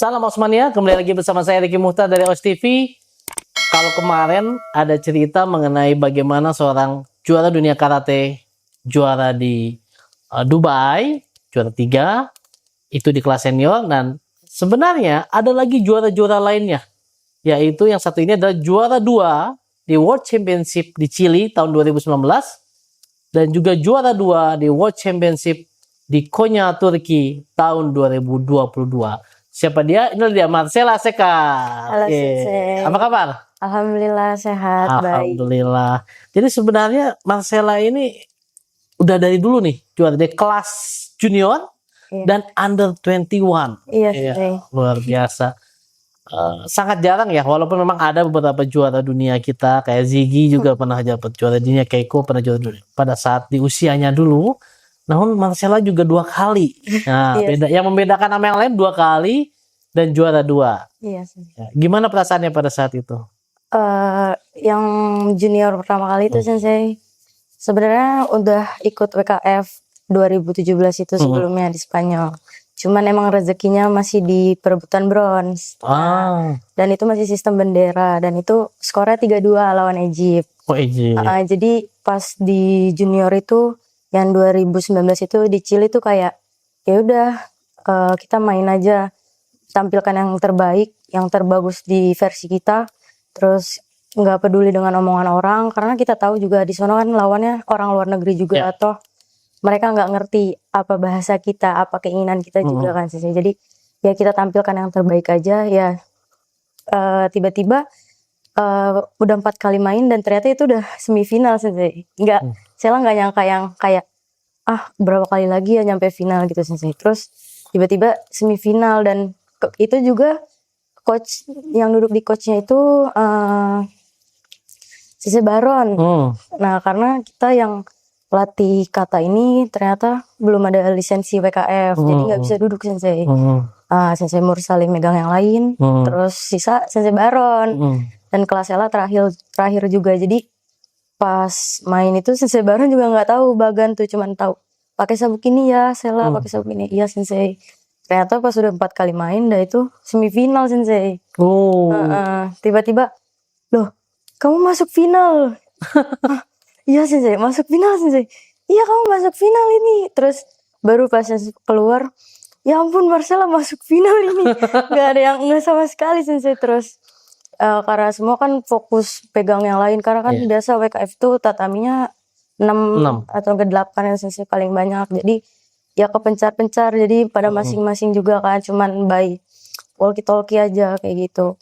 Salam Osmania, kembali lagi bersama saya Ricky Muhtar dari OS TV. Kalau kemarin ada cerita mengenai bagaimana seorang juara dunia karate, juara di Dubai, juara 3, itu di kelas senior, dan sebenarnya ada lagi juara-juara lainnya, yaitu yang satu ini adalah juara 2 di World Championship di Chili tahun 2019, dan juga juara 2 di World Championship di Konya, Turki tahun 2022. Siapa dia? Ini dia, Marcella Sekar. Halo Sensei. Apa kabar? Alhamdulillah sehat, baik. Alhamdulillah. Jadi sebenarnya Marcella ini udah dari dulu nih juara di kelas junior dan under 21. Iya, Sensei. Luar biasa. Sangat jarang ya, walaupun memang ada beberapa juara dunia kita kayak Ziggy juga pernah dapat juara dunia, Keiko pernah juara dunia pada saat di usianya dulu. Namun Marcella juga 2 kali. Nah, beda. Yang membedakan sama yang lain 2 kali dan juara 2. Iya, Sensei. Ya, gimana perasaannya pada saat itu? Yang junior pertama kali itu Sensei, sebenarnya udah ikut WKF 2017 itu sebelumnya di Spanyol. Cuman emang rezekinya masih di perebutan bronze. Dan itu masih sistem bendera dan itu skornya 3-2 lawan Egypt. Oh, Egypt. Jadi pas di junior itu yang 2019 itu di Chili tuh kayak ya udah kita main aja, tampilkan yang terbaik, yang terbagus di versi kita, terus nggak peduli dengan omongan orang karena kita tahu juga di sana kan lawannya orang luar negeri juga atau mereka nggak ngerti apa bahasa kita, apa keinginan kita juga kan sih. Jadi ya kita tampilkan yang terbaik aja ya. Tiba-tiba udah 4 kali main dan ternyata itu udah semifinal sih. Saya nggak nyangka yang kayak berapa kali lagi ya nyampe final gitu sih. Terus tiba-tiba semifinal dan itu juga coach yang duduk di coachnya itu Sensei Baron. Nah karena kita yang pelatih kata ini ternyata belum ada lisensi WKF, jadi nggak bisa duduk Sensei. Sensei Mursalim megang yang lain, terus sisa Sensei Baron dan kelas Ella terakhir juga. Jadi pas main itu Sensei Baron juga nggak tahu bagan tuh, cuman tahu pakai sabuk ini ya Sela, pakai sabuk ini iya Sensei. Ternyata pas udah 4 kali main dah itu semifinal Sensei. Tiba-tiba loh kamu masuk final. Iya Sensei, masuk final Sensei. Iya kamu masuk final ini. Terus baru pas keluar, ya ampun Marcella masuk final ini. Gak ada yang nggak sama sekali Sensei. Terus karena semua kan fokus pegang yang lain. Karena kan biasa WKF itu tataminya 6 atau ke 8 yang Sensei paling banyak. Jadi ya kepencar-pencar. Jadi pada masing-masing juga kan cuman by walkie-talkie aja kayak gitu.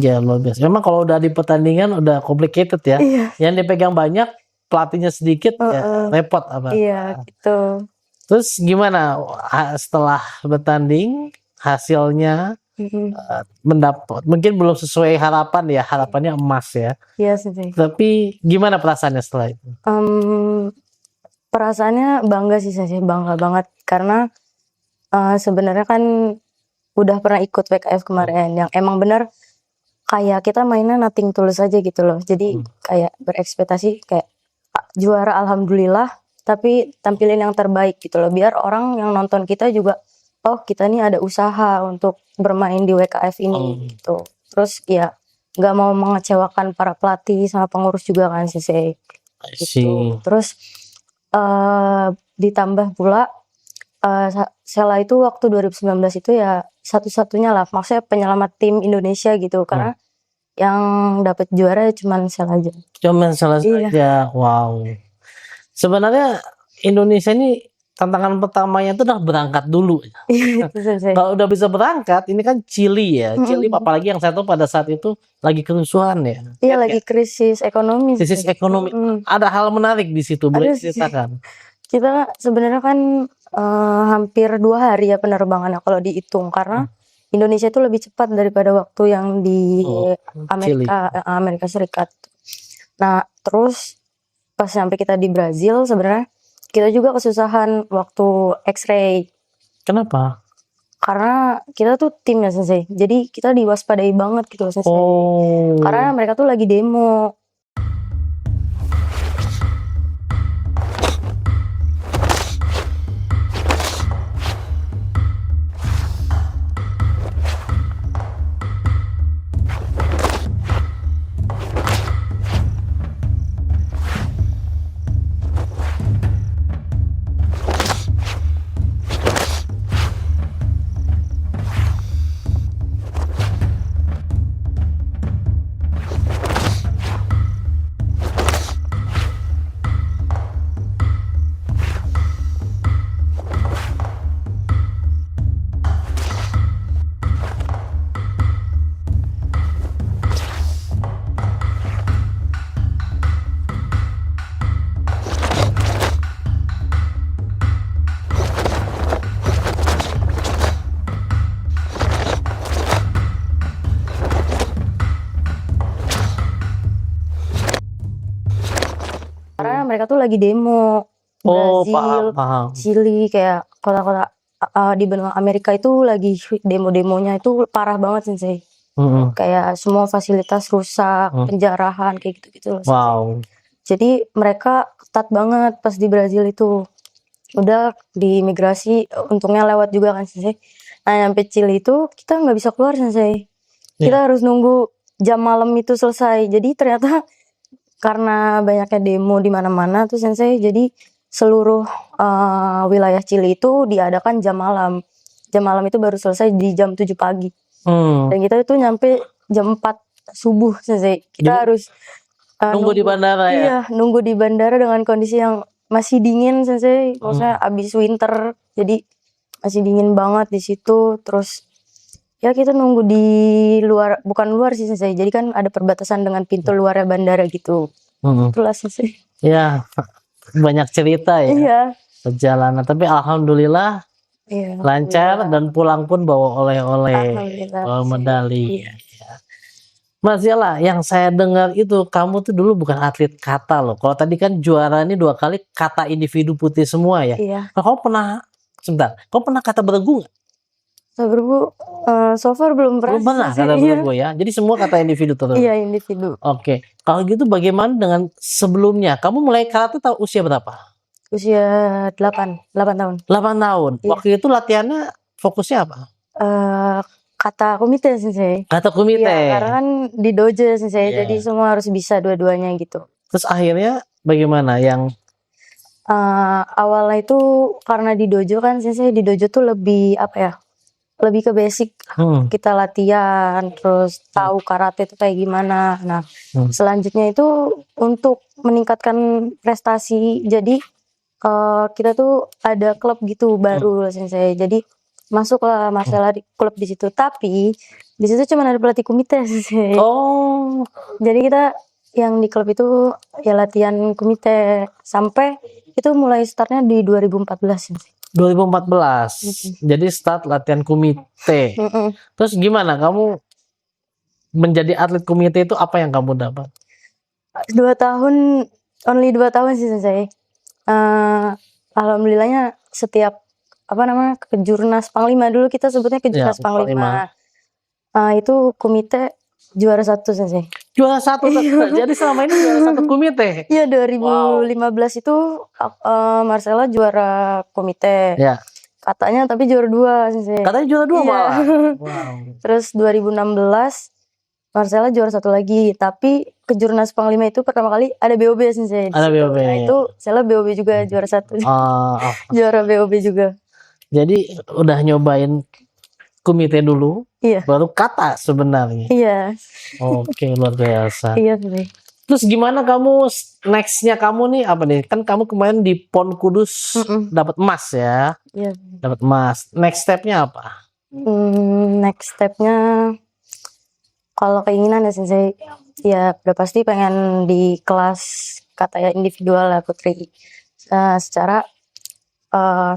Ya luar biasa. Memang kalau udah di pertandingan udah complicated ya. Yang dipegang banyak, pelatihnya sedikit, ya repot apa. Iya gitu. Terus gimana setelah bertanding hasilnya mendapat mungkin belum sesuai harapan ya, harapannya emas ya. Iya sih. Tapi gimana perasaannya setelah itu? Perasaannya bangga sih saya, bangga banget karena sebenarnya kan udah pernah ikut WKF kemarin yang emang bener kayak kita mainnya nothing tulus aja gitu loh. Jadi kayak berekspektasi kayak juara alhamdulillah tapi tampilin yang terbaik gitu loh. Biar orang yang nonton kita juga oh kita nih ada usaha untuk bermain di WKF ini gitu. Terus ya nggak mau mengecewakan para pelatih sama pengurus juga kan sih gitu. Terus ditambah pula Sela itu waktu 2019 itu ya satu-satunya lah, maksudnya penyelamat tim Indonesia gitu karena yang dapat juara cuma Sela aja. Cuma Sela saja. Wow. Sebenarnya Indonesia ini tantangan pertamanya itu udah berangkat dulu. Kalau udah bisa berangkat, ini kan Chili ya. Chili apalagi yang saya tahu pada saat itu lagi kerusuhan ya. Iya lagi krisis ekonomi. Krisis ekonomi. Ada hal menarik di situ, boleh ceritakan? Kita sebenarnya kan hampir 2 hari ya penerbangannya kalau dihitung karena Indonesia itu lebih cepat daripada waktu yang di Amerika Serikat. Nah terus pas sampai kita di Brazil sebenarnya kita juga kesusahan waktu X-ray. Kenapa? Karena kita tuh tim ya Sensei, jadi kita diwaspadai banget gitu Sensei. Karena mereka tuh lagi demo. Karena mereka tuh lagi demo Oh, Brazil, paham. Chili, kayak kota-kota di benua Amerika itu lagi demo-demonya itu parah banget Sensei. Mm-mm. Kayak semua fasilitas rusak, penjarahan kayak gitu-gitu loh, Sensei. Wow. Jadi mereka ketat banget pas di Brazil itu. Udah di imigrasi, untungnya lewat juga kan Sensei. Nah nyampe Chili itu kita nggak bisa keluar Sensei. Kita harus nunggu jam malam itu selesai. Jadi ternyata karena banyaknya demo di mana-mana tuh Sensei, jadi seluruh wilayah Chili itu diadakan jam malam. Jam malam itu baru selesai di jam 7 pagi. Dan kita itu nyampe jam 4 subuh Sensei. Kita harus Nunggu di bandara ya? Iya, nunggu di bandara dengan kondisi yang masih dingin Sensei. Maksudnya abis winter, jadi masih dingin banget di situ. Terus ya kita nunggu di luar, bukan luar sih Sensei. Jadi kan ada perbatasan dengan pintu luarnya bandara gitu. Itulah Sensei. Ya, banyak cerita ya. Iya. Perjalanan, tapi alhamdulillah Iya. lancar dan pulang pun bawa oleh-oleh, Alhamdulillah. bawa medali. Iya. Mas Yala, yang saya dengar itu kamu tuh dulu bukan atlet kata loh. Kalau tadi kan juara ini 2 kali kata individu putih semua ya. Iya. Nah, kamu pernah kata bergu nggak? Bergu, so far belum pernah. Belum pernah Sensei. kata Iya. bergu ya. Jadi semua kata individu terus. Iya, individu. Oke. Kalau gitu bagaimana dengan sebelumnya? Kamu mulai karate tahu usia berapa? Usia 8 tahun. 8 tahun. Iya. Waktu itu latihannya fokusnya apa? Kata komite Sensei. Kata komite. Iya, karena kan di dojo Sensei, Iya. jadi semua harus bisa dua-duanya gitu. Terus akhirnya bagaimana yang awalnya itu karena di dojo kan Sensei, di dojo tuh lebih apa ya, lebih ke basic. Kita latihan terus tahu karate itu kayak gimana. Nah selanjutnya itu untuk meningkatkan prestasi, jadi kita tuh ada klub gitu baru Sensei, jadi masuklah Marcella di klub di situ. Tapi di situ cuma ada pelatih komite Sensei. Oh, Jadi kita yang di klub itu ya latihan komite sampai itu mulai startnya di 2014 Sensei. 2014. Jadi start latihan komite. Terus gimana kamu menjadi atlet komite itu, apa yang kamu dapat? 2 tahun, only 2 tahun sih Sensei. Alhamdulillahnya setiap kejurnas Panglima, dulu kita sebutnya kejurnas Ya, Panglima. Itu komite juara 1 Sensei. Juara 1 jadi selama ini juara 1 komite. Iya, 2015 itu Marcella juara komite. Ya. Katanya tapi juara 2 Sensei. Katanya juara 2 Iya. malah. Wow. Terus 2016 Marcella juara 1 lagi, tapi kejurnas Panglima itu pertama kali ada BOB Sensei. Ada BOB. Nah, itu Sela BOB juga juara 1. Juara BOB juga. Jadi udah nyobain komite dulu, Iya. baru kata sebenarnya. Iya. Oke, luar biasa. Iya Sensei. Terus gimana kamu nextnya kamu nih apa nih? Kan kamu kemarin di PON Kudus dapat emas ya. Iya. Dapat emas. Next stepnya apa? Next stepnya kalau keinginan ya Sensei, ya udah pasti pengen di kelas kata ya individual lah Putri. Secara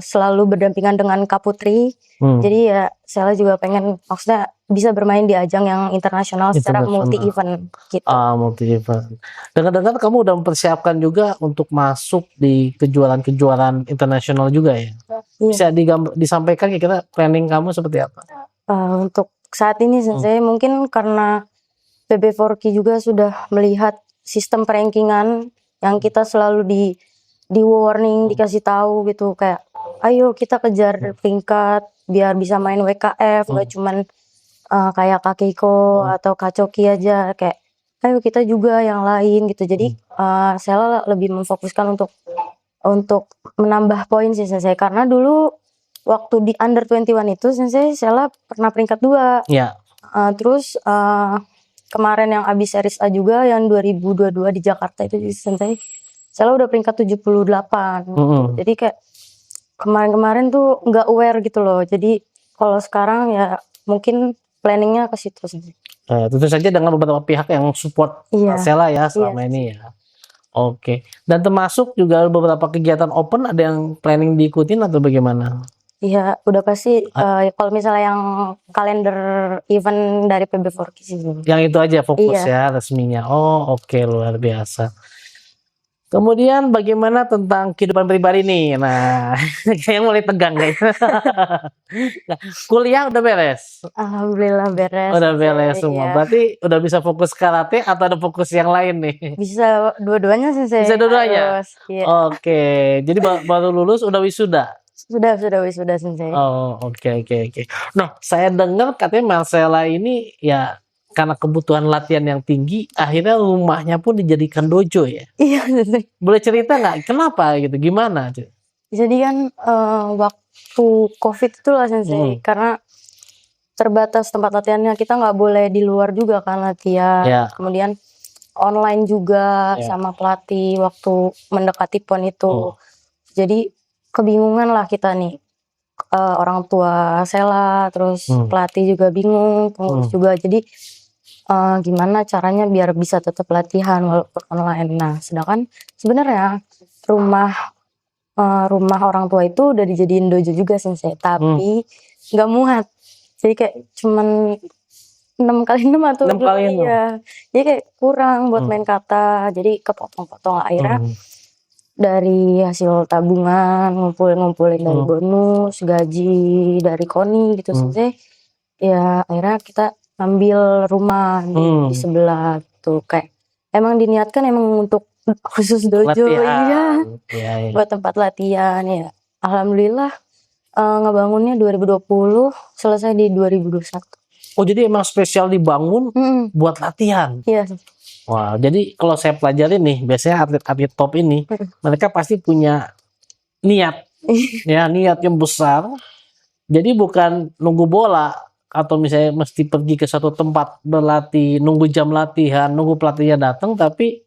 selalu berdampingan dengan Kak Putri. Jadi ya saya juga pengen maksudnya bisa bermain di ajang yang internasional secara multi event gitu. Multi event. Dengar-dengar kamu udah mempersiapkan juga untuk masuk di kejuaraan-kejuaraan internasional juga ya? Bisa disampaikan kira-kira planning kamu seperti apa? Untuk saat ini Sensei, mungkin karena PB4K juga sudah melihat sistem perankingan yang kita selalu di warning, dikasih tahu gitu, kayak ayo kita kejar peringkat biar bisa main WKF, gak cuman kayak Kak Keiko atau Kak Coki aja, kayak ayo kita juga yang lain gitu. Jadi saya lebih memfokuskan untuk menambah poin sih Sensei, karena dulu waktu di under 21 itu Sensei saya pernah peringkat 2. Iya. Terus kemarin yang abis series A juga yang 2022 di Jakarta itu Sensei, saya udah peringkat 78. Jadi kayak kemarin-kemarin tuh nggak aware gitu loh. Jadi kalau sekarang ya mungkin planningnya ke situ sih. Tentu saja dengan beberapa pihak yang support Marcella ya selama ini ya. Oke. Dan termasuk juga beberapa kegiatan open ada yang planning diikutin atau bagaimana? Iya, udah pasti kalau misalnya yang kalender event dari PB4K sih. Yang itu aja fokus ya resminya. Oh, oke, luar biasa. Kemudian bagaimana tentang kehidupan pribadi nih? Nah, kayaknya mulai tegang guys. Nah, kuliah udah beres? Alhamdulillah beres. Udah beres Sensei. semua. Iya. Berarti udah bisa fokus karate atau ada fokus yang lain nih? Bisa dua-duanya Sensei. Bisa dua-duanya? Harus. Iya. Oke, jadi baru lulus udah wisuda? Sudah wisuda Sensei. Oh, oke. Nah, saya dengar katanya Marcella ini ya karena kebutuhan latihan yang tinggi, akhirnya rumahnya pun dijadikan dojo ya. Iya Sensei. Boleh cerita nggak kenapa gitu? Gimana? Jadi kan waktu COVID itu lah Sensei, karena terbatas tempat latihannya, kita nggak boleh di luar juga kan latihan. Ya. Kemudian online juga sama pelatih waktu mendekati PON itu. Jadi kebingungan lah kita nih. Orang tua Sela, terus pelatih juga bingung, pengurus juga. Jadi gimana caranya biar bisa tetap latihan walaupun online. Nah, sedangkan sebenarnya rumah orang tua itu udah dijadiin dojo juga Sensei, tapi nggak muat. Jadi kayak cuman 6x6 atau 6x6. ya. Jadi kayak kurang buat main kata. Jadi kepotong-potong akhirnya. Dari hasil tabungan, ngumpulin dari bonus, gaji dari KONI gitu Sensei. Ya akhirnya kita ambil rumah di sebelah tuh, kayak emang diniatkan emang untuk khusus dojo. Latihan. Iya. Buat tempat latihan ya. Alhamdulillah ngebangunnya 2020, selesai di 2021. Oh, jadi emang spesial dibangun buat latihan. Iya. Wah, jadi kalau saya pelajari nih, biasanya atlet-atlet top ini, mereka pasti punya niat, ya niat yang besar. Jadi bukan nunggu bola atau misalnya mesti pergi ke satu tempat berlatih, nunggu jam latihan, nunggu pelatihnya datang, tapi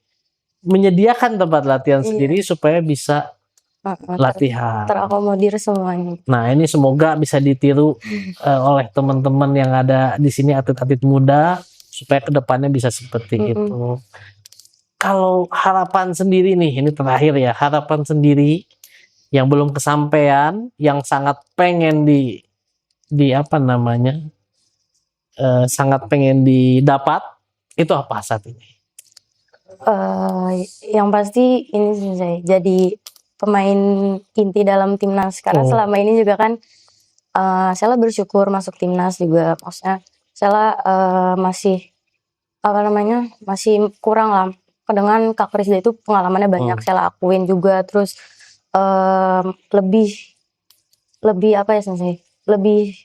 menyediakan tempat latihan sendiri supaya bisa latihan. Terakomodir semuanya. Nah, ini semoga bisa ditiru oleh teman-teman yang ada di sini, atlet-atlet muda, supaya kedepannya bisa seperti itu. Kalau harapan sendiri nih, ini terakhir ya, harapan sendiri yang belum kesampaian, yang sangat pengen di apa namanya, sangat pengen didapat, itu apa saat ini? Yang pasti ini sih saya jadi pemain inti dalam timnas, karena selama ini juga kan saya bersyukur masuk timnas juga, maksudnya saya masih masih kurang lah dengan Kak Krisda itu pengalamannya banyak, saya akuin juga, terus lebih apa ya Sensei, lebih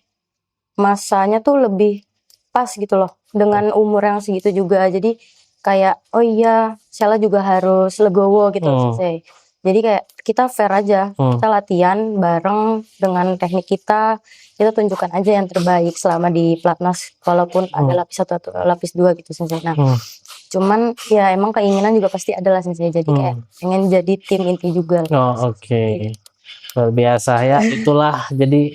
masanya tuh lebih pas gitu loh dengan umur yang segitu juga, jadi kayak oh iya Sela juga harus legowo gitu Sensei. Jadi kayak kita fair aja, kita latihan bareng dengan teknik kita tunjukkan aja yang terbaik selama di pelatnas, walaupun ada lapis 1 atau lapis 2 gitu Sensei. Nah, cuman ya emang keinginan juga pasti ada lah Sensei, jadi kayak pengen jadi tim inti juga. Oh, oke. Luar biasa ya, itulah. Jadi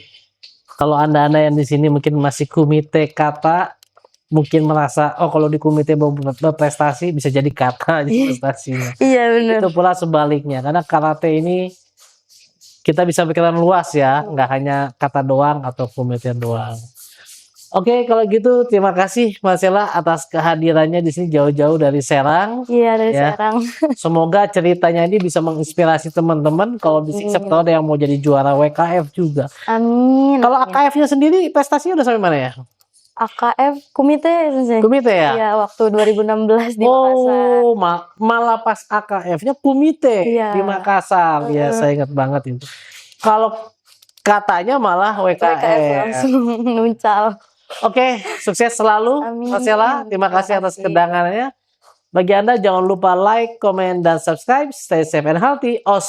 kalau anda-anda yang di sini mungkin masih kumite kata, mungkin merasa oh kalau di komite berprestasi bisa jadi kata prestasinya. Iya benar. Itu pula sebaliknya, karena karate ini kita bisa pikiran luas ya, nggak hanya kata doang atau komite doang. Oke, kalau gitu terima kasih Marcella atas kehadirannya di sini jauh-jauh dari Serang. Iya, dari Serang. Semoga ceritanya ini bisa menginspirasi teman-teman. Kalau di siapa tahu ada yang mau jadi juara WKF juga. Amin. Kalau AKF-nya sendiri prestasinya udah sampai mana ya? AKF komite Sensei. Komite ya? Iya, waktu 2016 di Makassar. Oh, malah pas AKF-nya komite di Makassar. Ya, saya ingat banget itu. Kalau katanya malah WKF langsung nuncal. Oke, sukses selalu Marcella. Terima kasih atas kedatangannya. Bagi Anda jangan lupa like, comment, dan subscribe. Stay safe and healthy. Os.